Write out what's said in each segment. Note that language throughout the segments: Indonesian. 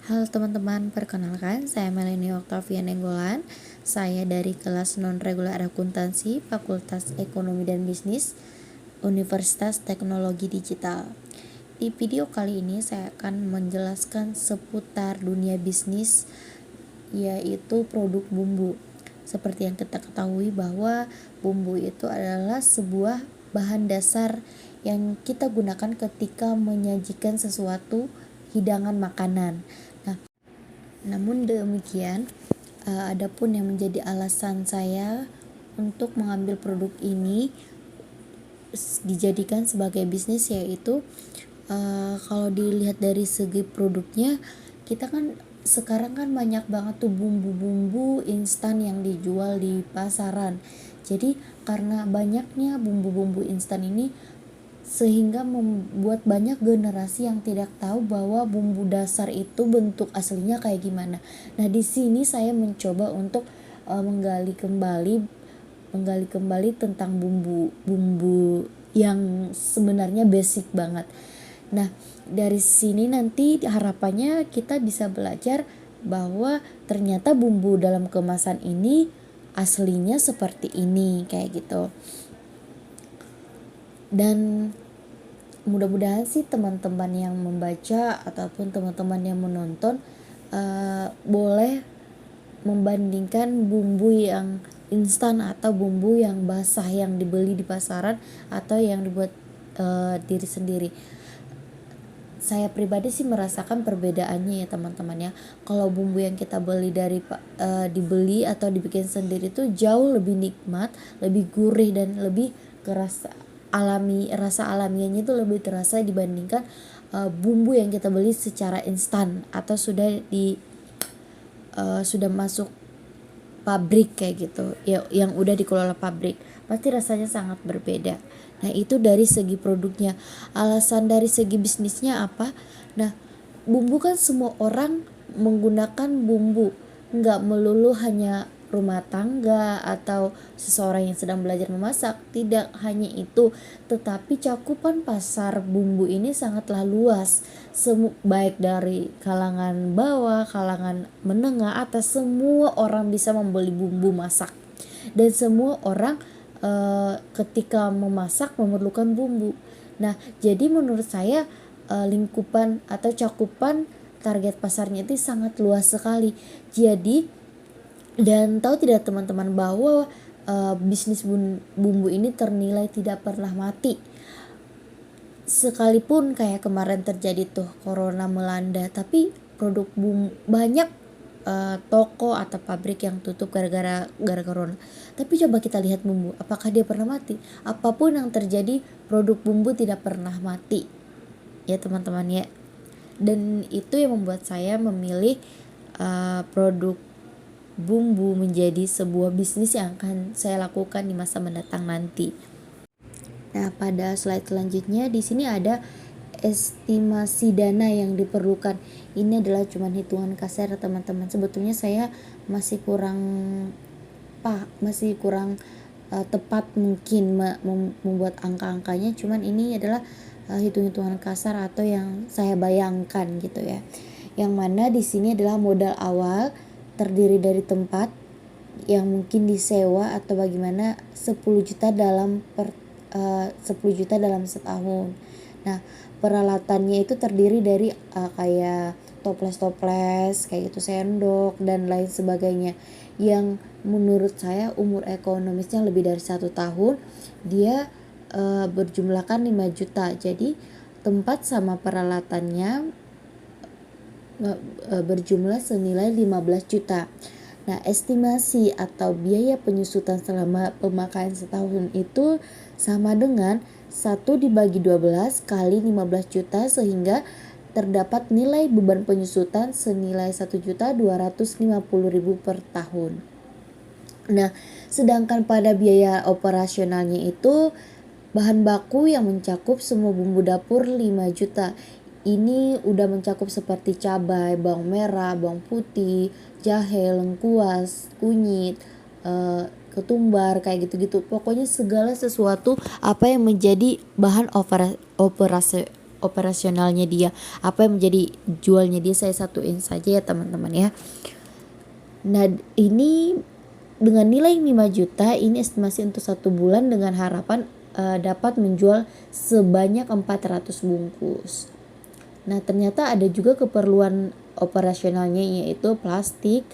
Halo teman-teman, perkenalkan saya Melanie Octavia Nenggolan. Saya dari kelas non-regular akuntansi Fakultas Ekonomi dan Bisnis Universitas Teknologi Digital. Di video kali ini saya akan menjelaskan seputar dunia bisnis, yaitu produk bumbu. Seperti yang kita ketahui bahwa bumbu itu adalah sebuah bahan dasar yang kita gunakan ketika menyajikan sesuatu hidangan makanan. Namun demikian, adapun yang menjadi alasan saya untuk mengambil produk ini dijadikan sebagai bisnis, yaitu kalau dilihat dari segi produknya, kita kan sekarang kan banyak banget tuh bumbu-bumbu instan yang dijual di pasaran. Jadi karena banyaknya bumbu-bumbu instan ini, sehingga membuat banyak generasi yang tidak tahu bahwa bumbu dasar itu bentuk aslinya kayak gimana. Nah, di sini saya mencoba untuk menggali kembali tentang bumbu-bumbu yang sebenarnya basic banget. Nah, dari sini nanti harapannya kita bisa belajar bahwa ternyata bumbu dalam kemasan ini aslinya seperti ini, kayak gitu. Dan mudah-mudahan sih teman-teman yang membaca ataupun teman-teman yang menonton boleh membandingkan bumbu yang instan atau bumbu yang basah yang dibeli di pasaran atau yang dibuat diri sendiri. Saya pribadi sih merasakan perbedaannya ya teman-teman ya. Kalau bumbu yang kita beli dibeli atau dibikin sendiri itu jauh lebih nikmat, lebih gurih dan lebih kerasa alami. Rasa alamiahnya itu lebih terasa dibandingkan bumbu yang kita beli secara instan atau sudah masuk pabrik kayak gitu ya, yang udah dikelola pabrik, pasti rasanya sangat berbeda. Nah, itu dari segi produknya. Alasan dari segi bisnisnya apa? Nah, bumbu kan semua orang menggunakan bumbu, nggak melulu hanya rumah tangga atau seseorang yang sedang belajar memasak. Tidak hanya itu, tetapi cakupan pasar bumbu ini sangatlah luas, baik dari kalangan bawah, kalangan menengah, atas, semua orang bisa membeli bumbu masak. Dan semua orang ketika memasak memerlukan bumbu. Nah, jadi menurut saya lingkupan atau cakupan target pasarnya itu sangat luas sekali. Jadi, dan tahu tidak teman-teman bahwa bisnis bumbu ini ternilai tidak pernah mati. Sekalipun kayak kemarin terjadi tuh corona melanda, tapi produk bumbu banyak toko atau pabrik yang tutup gara-gara corona. Tapi coba kita lihat bumbu, apakah dia pernah mati? Apapun yang terjadi, produk bumbu tidak pernah mati. Ya teman-teman ya. Dan itu yang membuat saya memilih produk bumbu menjadi sebuah bisnis yang akan saya lakukan di masa mendatang nanti. Nah, pada slide selanjutnya di sini ada estimasi dana yang diperlukan. Ini adalah cuma hitungan kasar teman-teman. Sebetulnya saya masih kurang tepat mungkin membuat angka-angkanya, cuman ini adalah hitung-hitungan kasar atau yang saya bayangkan gitu ya. Yang mana di sini adalah modal awal terdiri dari tempat yang mungkin disewa atau bagaimana 10 juta dalam 10 juta dalam setahun. Nah, peralatannya itu terdiri dari kayak toples kayak gitu, sendok dan lain sebagainya, yang menurut saya umur ekonomisnya lebih dari 1 tahun. Dia berjumlahkan 5 juta. Jadi tempat sama peralatannya berjumlah senilai 15 juta. Nah, estimasi atau biaya penyusutan selama pemakaian setahun itu sama dengan 1 dibagi 12 kali 15 juta, sehingga terdapat nilai beban penyusutan senilai 1.250.000 per tahun. Nah, sedangkan pada biaya operasionalnya itu bahan baku yang mencakup semua bumbu dapur 5 juta. Ini udah mencakup seperti cabai, bawang merah, bawang putih, jahe, lengkuas, kunyit, ketumbar, kayak gitu-gitu. Pokoknya segala sesuatu apa yang menjadi bahan operasionalnya dia, apa yang menjadi jualnya dia. Saya satuin saja ya teman-teman ya. Nah ini dengan nilai 5 juta, ini estimasi untuk 1 bulan dengan harapan dapat menjual sebanyak 400 bungkus. Nah ternyata ada juga keperluan operasionalnya, yaitu plastik,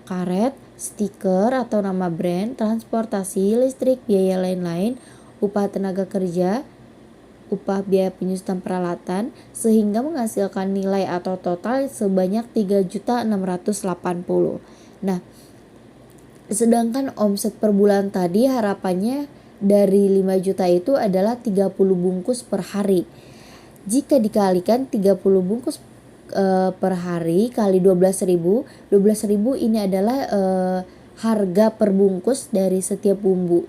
karet, stiker atau nama brand, transportasi, listrik, biaya lain-lain, upah tenaga kerja, upah biaya penyusutan peralatan, sehingga menghasilkan nilai atau total sebanyak 3.680. Nah sedangkan omset per bulan tadi harapannya dari 5 juta itu adalah 30 bungkus per hari. Jika dikalikan 30 bungkus per hari kali 12.000 ini adalah harga per bungkus dari setiap bumbu.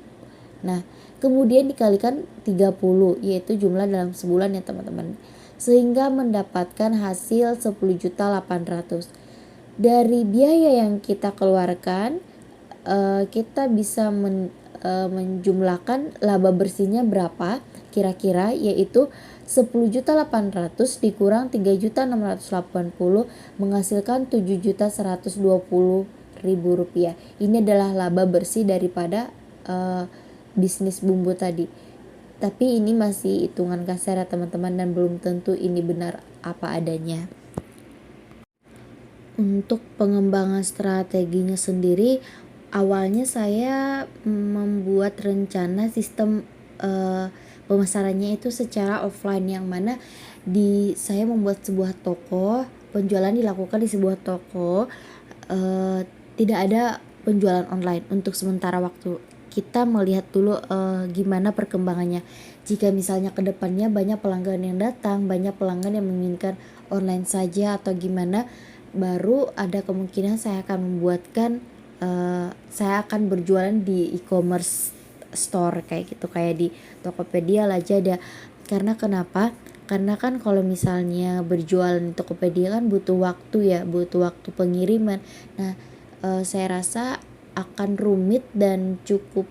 Nah kemudian dikalikan 30, yaitu jumlah dalam sebulan ya teman-teman, sehingga mendapatkan hasil 10.800. Dari biaya yang kita keluarkan, kita bisa menjumlahkan laba bersihnya berapa kira-kira, yaitu 10.800 dikurang 3.680 menghasilkan 7.120.000 rupiah. Ini adalah laba bersih daripada bisnis bumbu tadi. Tapi ini masih hitungan kasar ya teman-teman, dan belum tentu ini benar apa adanya. Untuk pengembangan strateginya sendiri, awalnya saya membuat rencana sistem pemasarannya itu secara offline, yang mana saya membuat sebuah toko, penjualan dilakukan di sebuah toko, tidak ada penjualan online untuk sementara waktu. Kita melihat dulu gimana perkembangannya. Jika misalnya kedepannya banyak pelanggan yang datang, banyak pelanggan yang menginginkan online saja atau gimana, baru ada kemungkinan saya akan saya akan berjualan di e-commerce store kayak gitu, kayak di Tokopedia, Lazada. Karena kenapa? Karena kan kalau misalnya berjualan di Tokopedia kan butuh waktu ya, butuh waktu pengiriman. Nah saya rasa akan rumit dan cukup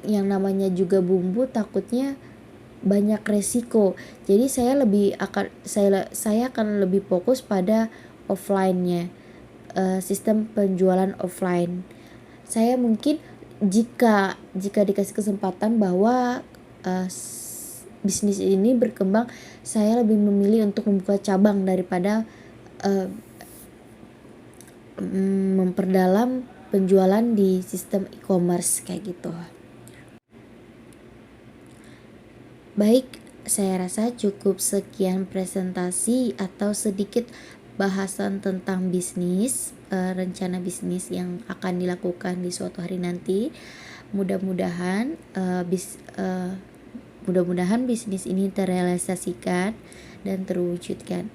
yang namanya juga bumbu takutnya banyak resiko. Jadi saya akan lebih fokus pada offline-nya, sistem penjualan offline. Saya mungkin jika dikasih kesempatan bahwa bisnis ini berkembang, saya lebih memilih untuk membuka cabang daripada memperdalam penjualan di sistem e-commerce kayak gitu. Baik, saya rasa cukup sekian presentasi atau sedikit bahasan tentang bisnis, rencana bisnis yang akan dilakukan di suatu hari nanti. Mudah-mudahan bisnis ini terrealisasikan dan terwujudkan.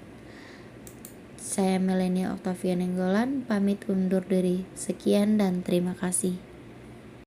Saya Melenia Octavia Nenggolan, pamit undur diri. Sekian dan terima kasih.